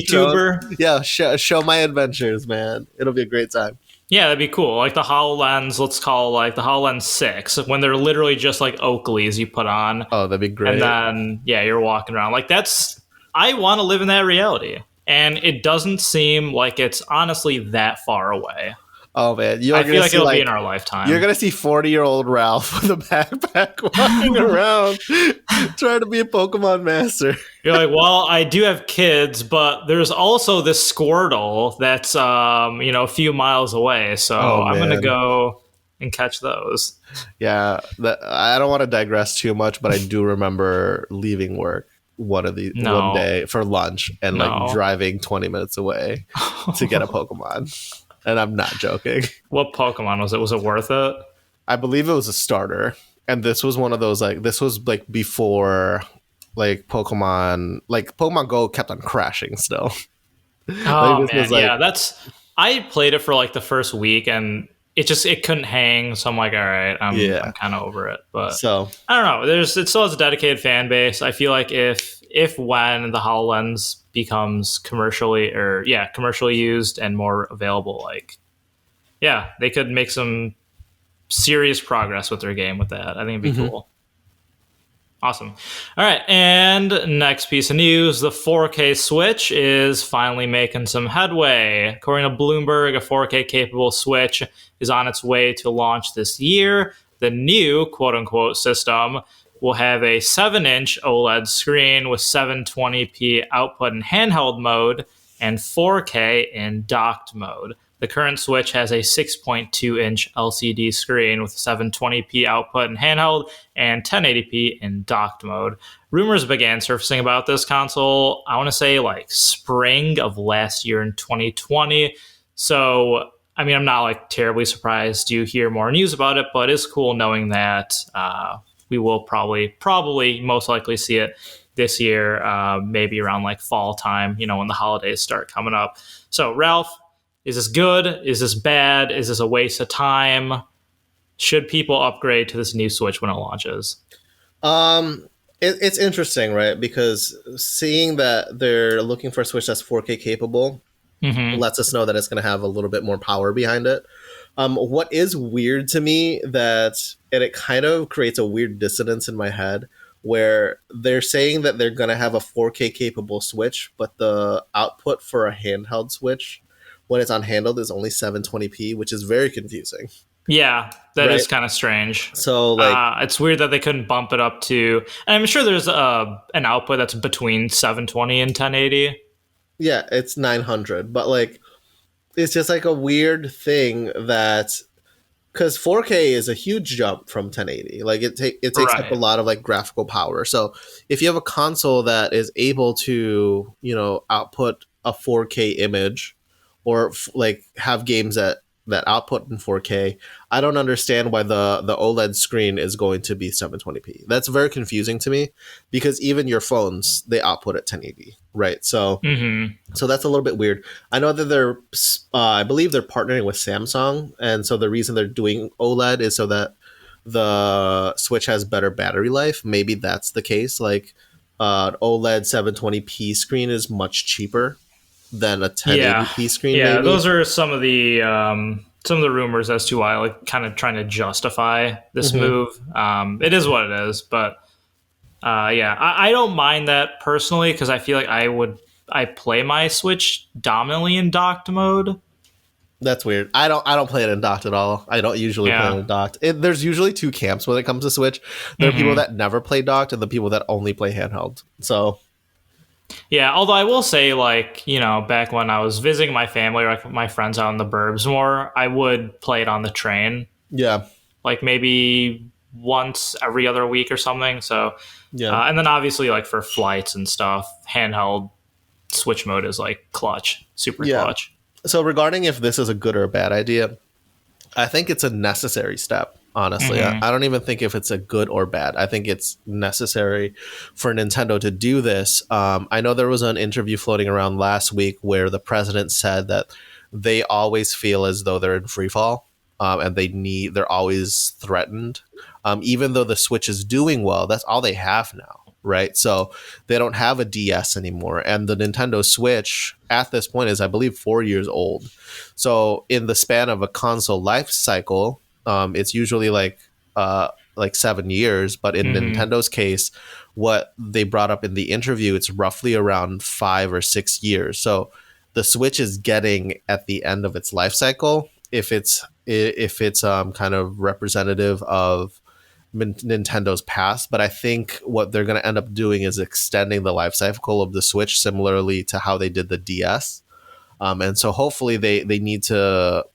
Show my adventures, man. It'll be a great time. Yeah, that'd be cool. Like the HoloLens, let's call like the HoloLens 6, when they're literally just like Oakleys you put on. Oh, that'd be great. And then, yeah, you're walking around. Like I want to live in that reality. And it doesn't seem like it's honestly that far away. Oh, man. I feel like it'll be in our lifetime. You're going to see 40-year-old Ralph with a backpack walking around trying to be a Pokemon master. You're like, well, I do have kids, but there's also this Squirtle that's, a few miles away. So I'm going to go and catch those. Yeah. I don't want to digress too much, but I do remember leaving work one day for lunch and like driving 20 minutes away to get a Pokemon. And I'm not joking. What Pokemon was it? Was it worth it? I believe it was a starter. And this was one of those, like, this was like before Pokemon Go kept on crashing still. Oh, man. I played it for like the first week and it couldn't hang. So I'm like, all right, I'm kind of over it. But so I don't know. It still has a dedicated fan base. I feel like if when the HoloLens becomes commercially used and more available, they could make some serious progress with their game with that. I think it'd be cool. Awesome. All right, and next piece of news, the 4K Switch is finally making some headway. According to Bloomberg, a 4K capable Switch is on its way to launch this year. The new quote-unquote system will have a 7-inch OLED screen with 720p output in handheld mode and 4K in docked mode. The current Switch has a 6.2-inch LCD screen with 720p output in handheld and 1080p in docked mode. Rumors began surfacing about this console, I want to say like spring of last year in 2020. So, I mean, I'm not like terribly surprised to hear more news about it, but it's cool knowing that we will probably most likely see it this year, maybe around like fall time, when the holidays start coming up. So, Ralph, is this good? Is this bad? Is this a waste of time? Should people upgrade to this new Switch when it launches? It's interesting, right? Because seeing that they're looking for a Switch that's 4K capable lets us know that it's going to have a little bit more power behind it. What is weird to me and it kind of creates a weird dissonance in my head where they're saying that they're going to have a 4K capable Switch, but the output for a handheld Switch when it's on handheld is only 720p, which is very confusing. Yeah, that is kind of strange. So it's weird that they couldn't bump it up to, and I'm sure there's an output that's between 720 and 1080. Yeah, it's 900, but it's just like a weird thing because 4K is a huge jump from 1080. It takes up a lot of graphical power. So if you have a console that is able to, output a 4K image or have games that output in 4K, I don't understand why the OLED screen is going to be 720p. That's very confusing to me because even your phones, they output at 1080, right? So so that's a little bit weird. I know that I believe they're partnering with Samsung, and so the reason they're doing OLED is so that the Switch has better battery life. Maybe that's the case. OLED 720p screen is much cheaper than a 1080p screen. Yeah, maybe. Those are some of the rumors as to why, kind of trying to justify this move. It is what it is, but I don't mind that personally because I feel like I play my Switch dominantly in docked mode. That's weird. I don't play it in docked at all. I don't usually play it in docked. There's usually two camps when it comes to Switch. There are people that never play docked and the people that only play handheld. So. Yeah, although I will say, back when I was visiting my family or my friends out in the burbs more, I would play it on the train. Yeah. Maybe once every other week or something. So, yeah. And then obviously, for flights and stuff, handheld Switch mode is, clutch, super clutch. So regarding if this is a good or a bad idea, I think it's a necessary step honestly. I don't even think if it's a good or bad. I think it's necessary for Nintendo to do this. I know there was an interview floating around last week where the president said that they always feel as though they're in free fall, and they're always threatened. Even though the Switch is doing well, that's all they have now, right? So they don't have a DS anymore, and the Nintendo Switch at this point is, I believe, 4 years old. So in the span of a console life cycle, it's usually like 7 years, but in Nintendo's case, what they brought up in the interview, it's roughly around 5 or 6 years. So the Switch is getting at the end of its life cycle, if it's kind of representative of Nintendo's past. But I think what they're going to end up doing is extending the life cycle of the Switch similarly to how they did the DS. And so hopefully they need to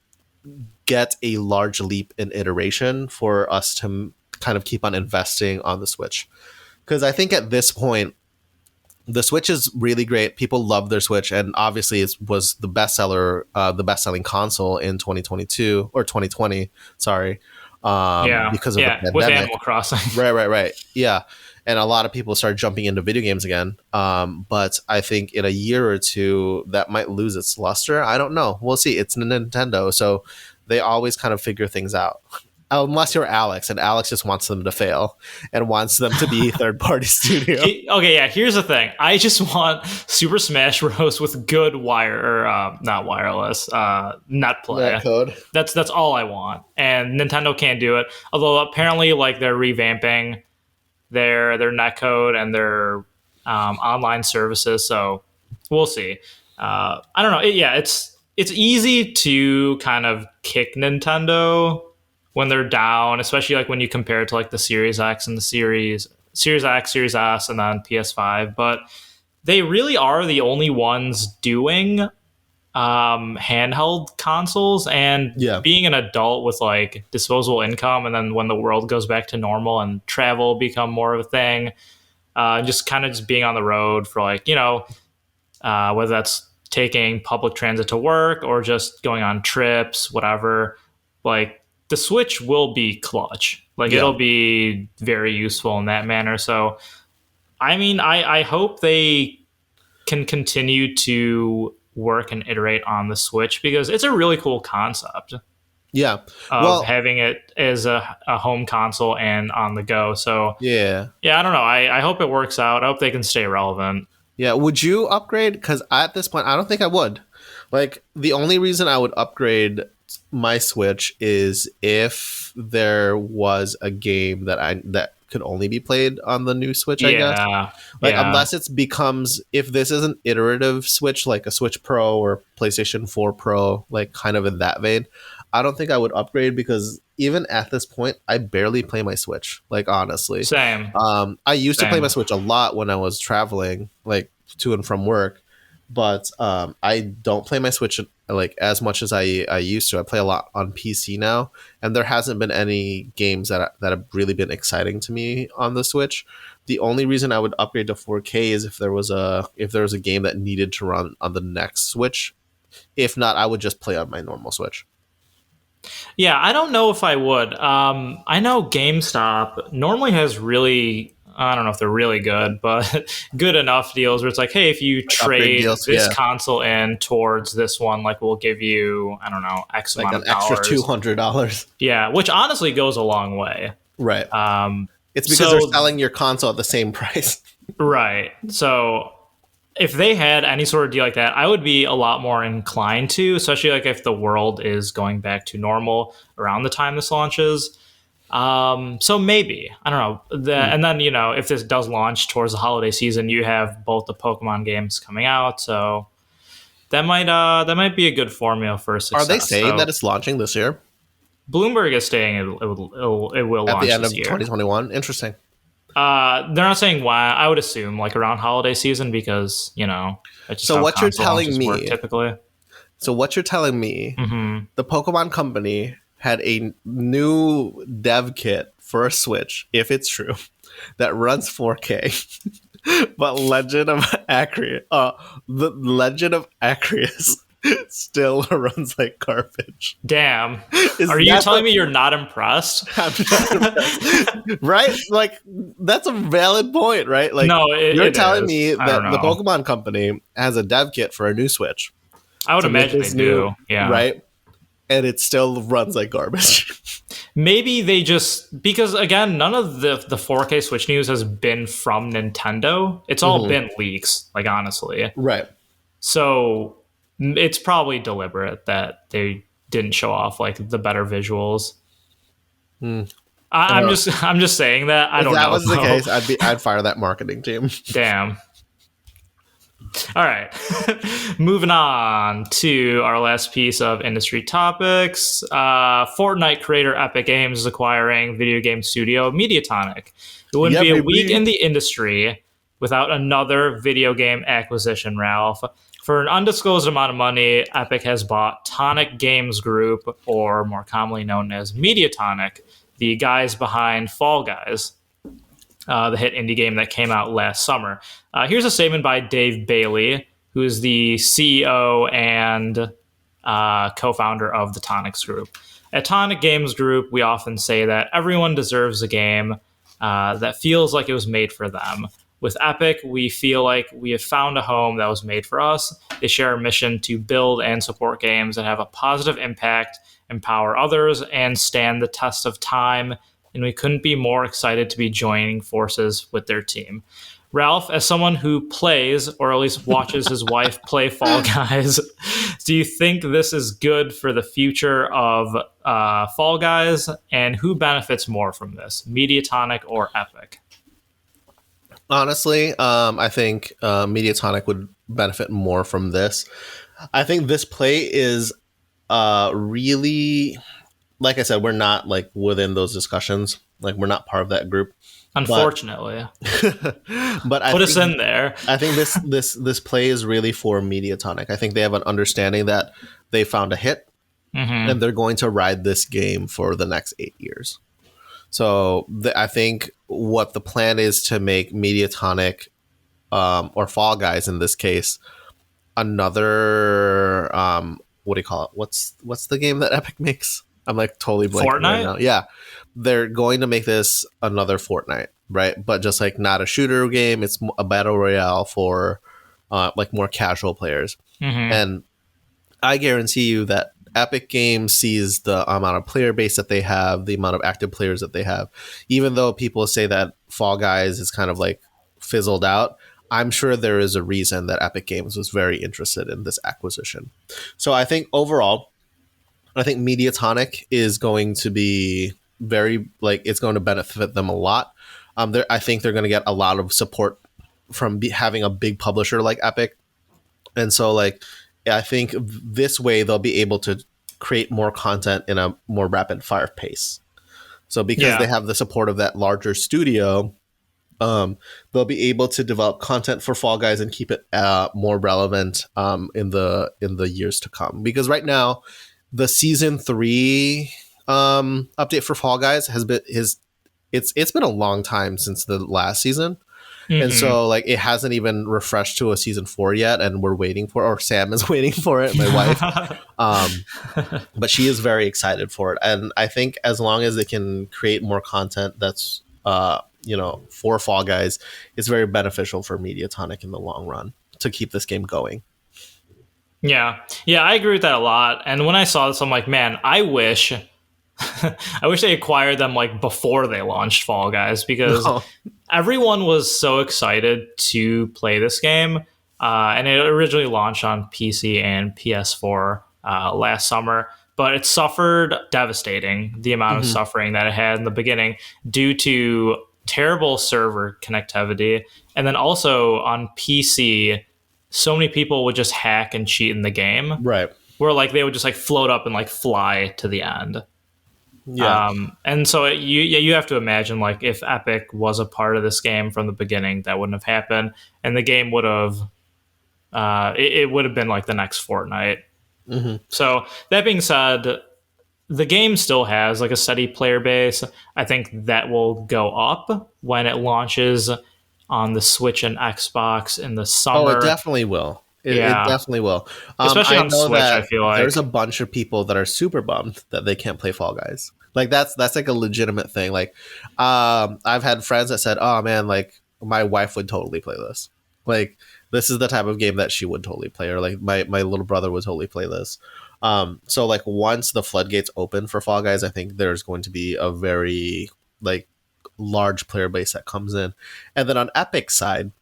get a large leap in iteration for us to kind of keep on investing on the Switch. Because I think at this point, the Switch is really great. People love their Switch, and obviously it was the best-selling console in 2022 or 2020. Sorry, because of the pandemic. With Animal Crossing. Right. Yeah, and a lot of people started jumping into video games again. But I think in a year or two that might lose its luster. I don't know. We'll see. It's Nintendo, so they always kind of figure things out. Unless you're Alex, and Alex just wants them to fail and wants them to be third-party studio. Here's the thing. I just want Super Smash Bros. With good not wireless, net play. Net code. That's all I want. And Nintendo can't do it. Although apparently they're revamping their netcode and their online services. So we'll see. I don't know. It's easy to kind of kick Nintendo when they're down, especially when you compare it to the Series X and the Series X, Series S, and then PS5. But they really are the only ones doing handheld consoles, and being an adult with disposable income, and then when the world goes back to normal and travel become more of a thing, just being on the road for whether that's taking public transit to work or just going on trips, whatever, the Switch will be clutch. It'll be very useful in that manner. So, I mean, I hope they can continue to work and iterate on the Switch, because it's a really cool concept. Yeah. Of having it as a home console and on the go. So, yeah, I don't know. I hope it works out. I hope they can stay relevant. Yeah. Would you upgrade? Because at this point, I don't think I would. The only reason I would upgrade my Switch is if there was a game that could only be played on the new Switch, I guess. Unless if this is an iterative Switch, like a Switch Pro or PlayStation 4 Pro, kind of in that vein, I don't think I would upgrade, because even at this point, I barely play my Switch, honestly. Same. I used to play my Switch a lot when I was traveling, to and from work. But I don't play my Switch as much as I used to. I play a lot on PC now, and there hasn't been any games that have really been exciting to me on the Switch. The only reason I would upgrade to 4K is if there was a game that needed to run on the next Switch. If not, I would just play on my normal Switch. Yeah, I don't know if I would. I know GameStop normally has really, I don't know if they're really good, but good enough deals where it's hey, if you trade this console in towards this one, we'll give you, I don't know, X amount of dollars. An extra $200. Yeah, which honestly goes a long way. Right. It's because they're selling your console at the same price. Right. So if they had any sort of deal like that, I would be a lot more inclined to, especially if the world is going back to normal around the time this launches. So maybe, I don't know. And then, if this does launch towards the holiday season, you have both the Pokemon games coming out. So that might be a good formula for success. Are they saying that it's launching this year? Bloomberg is saying it will launch at the end this of year. 2021. Interesting. They're not saying why. I would assume around holiday season, because it's just so what you're telling me typically. So what you're telling me, the Pokemon Company had a new dev kit for a Switch, if it's true, that runs 4K, but the Legend of Arceus still runs like garbage. Damn. Are you telling me you're not impressed? I'm not impressed. Right? Like, that's a valid point, right? Like, no, you're telling me that the Pokemon Company has a dev kit for a new Switch. I would imagine they do. Yeah. Right? And it still runs like garbage. Maybe they just, because again, none of the 4K Switch news has been from Nintendo. It's all been leaks, like, honestly. Right. So it's probably deliberate that they didn't show off like the better visuals. I'm just saying that. I don't know. If that was the case, I'd fire that marketing team. Damn. All right. Moving on to our last piece of industry topics. Fortnite creator Epic Games is acquiring video game studio Mediatonic. It wouldn't be a week in the industry without another video game acquisition, Ralph. For an undisclosed amount of money, Epic has bought Tonic Games Group, or more commonly known as Mediatonic, the guys behind Fall Guys, the hit indie game that came out last summer. Here's a statement by Dave Bailey, who is the CEO and co-founder of the Tonics Group. At Tonic Games Group, we often say that everyone deserves a game that feels like it was made for them. With Epic, we feel like we have found a home that was made for us. They share a mission to build and support games that have a positive impact, empower others, and stand the test of time. And we couldn't be more excited to be joining forces with their team. Ralph, as someone who plays, or at least watches his wife play Fall Guys, do you think this is good for the future of Fall Guys? And who benefits more from this, Mediatonic or Epic? Honestly, I think Mediatonic would benefit more from this. I think this play is really, like I said, we're not like within those discussions. Like, we're not part of that group. Unfortunately, but put us in there. I think this play is really for Mediatonic. I think they have an understanding that they found a hit, and they're going to ride this game for the next 8 years. So I think what the plan is to make Mediatonic, or Fall Guys in this case, another what do you call it? What's the game that Epic makes? I'm like totally blanking Fortnite right now. Yeah, they're going to make this another Fortnite, right? But just like not a shooter game. It's a battle royale for like more casual players. And I guarantee you that Epic Games sees the amount of player base that they have, the amount of active players that they have. Even though people say that Fall Guys is kind of like fizzled out, I'm sure there is a reason that Epic Games was very interested in this acquisition. So I think overall, I think Mediatonic is going to be very, like, it's going to benefit them a lot. I think they're going to get a lot of support from having a big publisher like Epic. And so, like, I think this way they'll be able to create more content in a more rapid fire pace. So because they have the support of that larger studio, they'll be able to develop content for Fall Guys and keep it more relevant in the years to come. Because right now, the season 3 update for Fall Guys it's been a long time since the last season. And so, like, it hasn't even refreshed to a season 4 yet, and we're waiting for, or Sam is waiting for it, my wife. But she is very excited for it. And I think as long as they can create more content that's, for Fall Guys, it's very beneficial for Mediatonic in the long run to keep this game going. Yeah, I agree with that a lot. And when I saw this, I'm like, man, I wish they acquired them like before they launched Fall Guys, because everyone was so excited to play this game. And it originally launched on PC and PS4 last summer, but it suffered devastating the amount of suffering that it had in the beginning due to terrible server connectivity. And then also on PC, so many people would just hack and cheat in the game. Right. Where like they would just like float up and like fly to the end. Yeah. And so you have to imagine, like, if Epic was a part of this game from the beginning, that wouldn't have happened, and the game would have it would have been like the next Fortnite. So that being said, the game still has like a steady player base. I think that will go up when it launches on the Switch and Xbox in the summer. Oh, it definitely will. It definitely will. Especially on Switch, I feel like. There's a bunch of people that are super bummed that they can't play Fall Guys. Like, that's like a legitimate thing. Like, I've had friends that said, oh, man, like, my wife would totally play this. Like, this is the type of game that she would totally play. Or, like, my little brother would totally play this. So, like, once the floodgates open for Fall Guys, I think there's going to be a very, like, large player base that comes in. And then on Epic's side,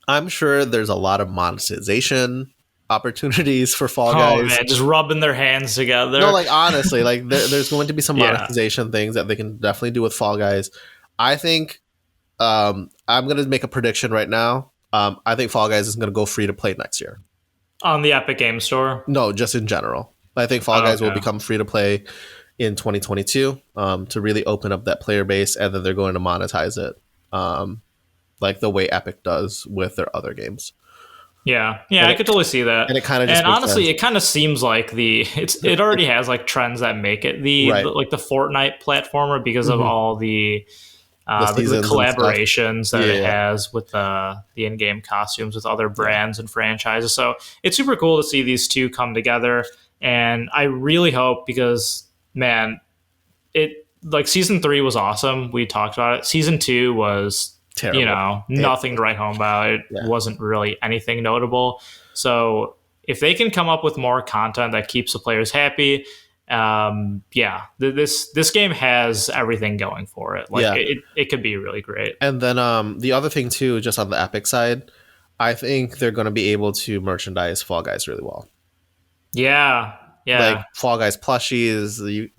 I'm sure there's a lot of monetization opportunities for Fall Guys. Oh man, just rubbing their hands together. No, like honestly, like there's going to be some monetization things that they can definitely do with Fall Guys. I think I'm going to make a prediction right now. I think Fall Guys is going to go free to play next year. On the Epic Game Store? No, just in general. I think Fall Guys will become free to play in 2022 to really open up that player base, and then they're going to monetize it. Like the way Epic does with their other games. Yeah, I could totally see that. And it kind of just honestly, sense. It kind of seems like it already has like trends that make it the Fortnite platformer because of all the collaborations that it has with the in-game costumes with other brands and franchises. So it's super cool to see these two come together. And I really hope, because man, season 3 was awesome. We talked about it. Season 2 was terrible. Nothing to write home about. It wasn't really anything notable. So if they can come up with more content that keeps the players happy, this game has everything going for it. It could be really great. And then the other thing too, just on the Epic side, I think they're going to be able to merchandise Fall Guys really well. Yeah. Like Fall Guys plushies, it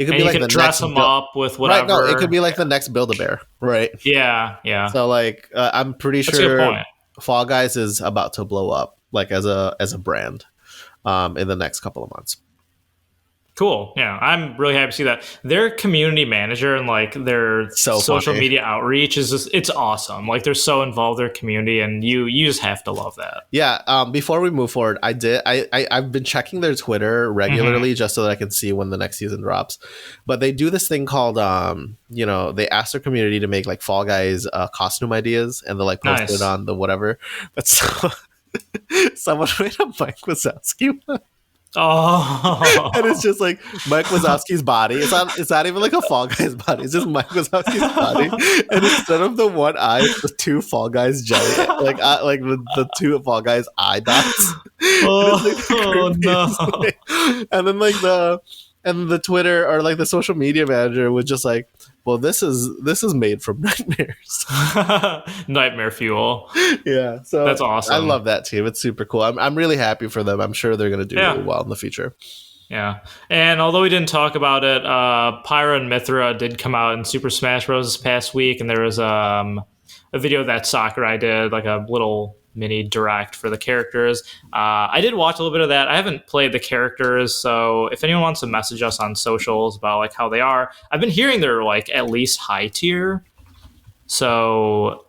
could be like you can dress them up with whatever. Right, no, it could be like the next Build-A-Bear, right? Yeah. So I'm pretty sure Fall Guys is about to blow up, like as a brand, in the next couple of months. Cool. Yeah, I'm really happy to see that. Their community manager and their social media outreach is it's awesome. Like they're so involved in their community, and you just have to love that. Yeah. Before we move forward, I've been checking their Twitter regularly just so that I can see when the next season drops. But they do this thing called they ask their community to make like Fall Guys costume ideas, and they'll post it on the whatever. But someone made a Mike Wazowski one. Oh, and it's just like Mike Wazowski's body. It's not even like a Fall Guys body. It's just Mike Wazowski's body. And instead of the one eye, it's the two Fall Guys jelly, like the two Fall Guys eye dots. Oh no! And then the Twitter or the social media manager was just like, well, this is made from nightmares. Nightmare fuel. Yeah, so that's awesome. I love that team. It's super cool. I'm really happy for them. I'm sure they're going to do really well in the future. Yeah, and although we didn't talk about it, Pyra and Mythra did come out in Super Smash Bros. This past week, and there was a video that Sakurai did, like a little mini direct for the characters. I did watch a little bit of that. I haven't played the characters, so if anyone wants to message us on socials about how they are, I've been hearing they're at least high tier. So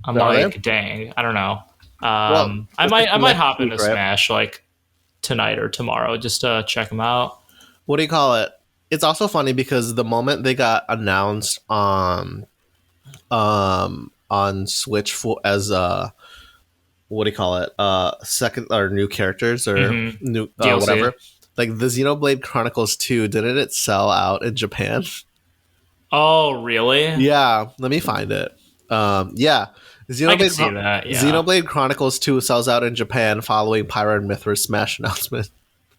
I'm dang, I don't know. I might hop into Smash tonight or tomorrow just to check them out. What do you call it? It's also funny because the moment they got announced on Switch as what do you call it? Second or new characters or new whatever. Like the Xenoblade Chronicles 2, didn't it sell out in Japan? Oh, really? Yeah, let me find it. Yeah. I can see that, yeah. Xenoblade Chronicles 2 sells out in Japan following Pyra and Mythra's Smash announcement.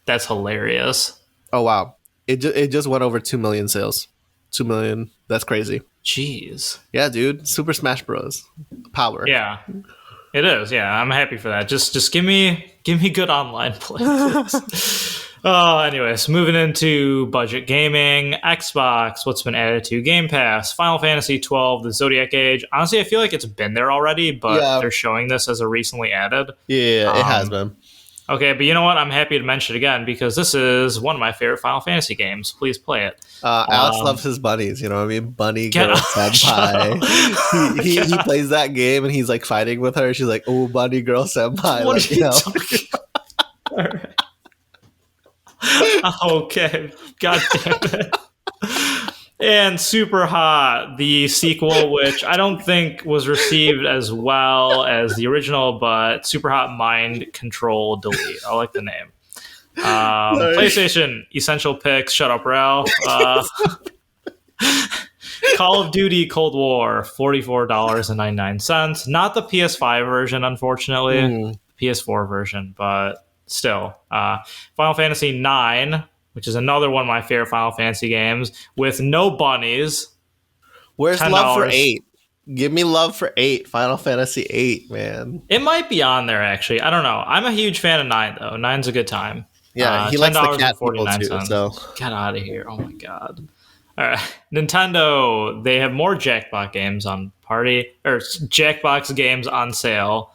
That's hilarious. Oh, wow. It just went over 2 million sales. 2 million. That's crazy. Jeez. Yeah, dude. Super Smash Bros. Power. Yeah. It is, yeah. I'm happy for that. Just give me good online play, please. Anyways, moving into budget gaming, Xbox, what's been added to Game Pass, Final Fantasy 12, the Zodiac Age. Honestly, I feel like it's been there already, but they're showing this as a recently added. Yeah, it has been. Okay, but you know what? I'm happy to mention it again because this is one of my favorite Final Fantasy games. Please play it. Alex loves his bunnies, you know what I mean? Bunny girl senpai. He plays that game and he's fighting with her. She's like, "Oh, bunny girl senpai." What are you talking about? All right. Okay. God damn it. And Super Hot, the sequel, which I don't think was received as well as the original, but Super Hot Mind Control Delete. I like the name. PlayStation Essential Picks. Shut up, Ralph. Call of Duty Cold War, $44.99. Not the PS5 version, unfortunately. PS4 version, but still. Final Fantasy IX, which is another one of my favorite Final Fantasy games, with no bunnies. Where's $10. Love for 8? Give me love for 8. Final Fantasy 8, man. It might be on there, actually. I don't know. I'm a huge fan of 9, though. 9's a good time. Yeah, he likes the cat people too, so. Get out of here. Oh, my God. All right. Nintendo, they have more Jackbox games on Jackbox games on sale.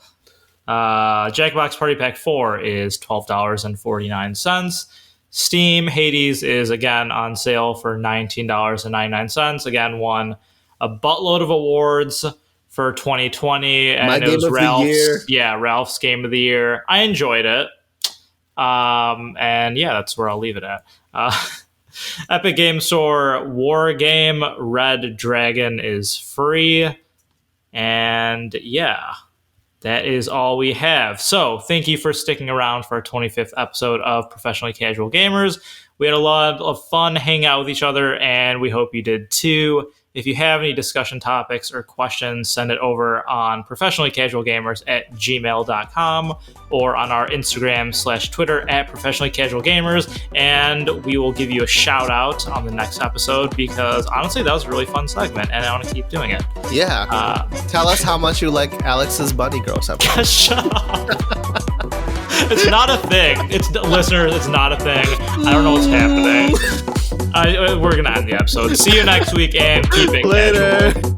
Jackbox Party Pack 4 is $12.49. Steam Hades is again on sale for $19.99. Again, won a buttload of awards for 2020, and it was Ralph's Game of the Year. I enjoyed it, and yeah, that's where I'll leave it at. Epic Game Store War Game Red Dragon is free, and yeah. That is all we have. So thank you for sticking around for our 25th episode of Professionally Casual Gamers. We had a lot of fun hanging out with each other, and we hope you did too. If you have any discussion topics or questions, send it over on professionallycasualgamers@gmail.com or on our Instagram/Twitter @professionallycasualgamers, and we will give you a shout out on the next episode because honestly, that was a really fun segment, and I want to keep doing it. Yeah. Tell us how much you like Alex's bunny gross up. Shut up. It's not a thing. Listeners, it's not a thing. I don't know what's happening. We're going to end the episode. See you next week and keep it casual.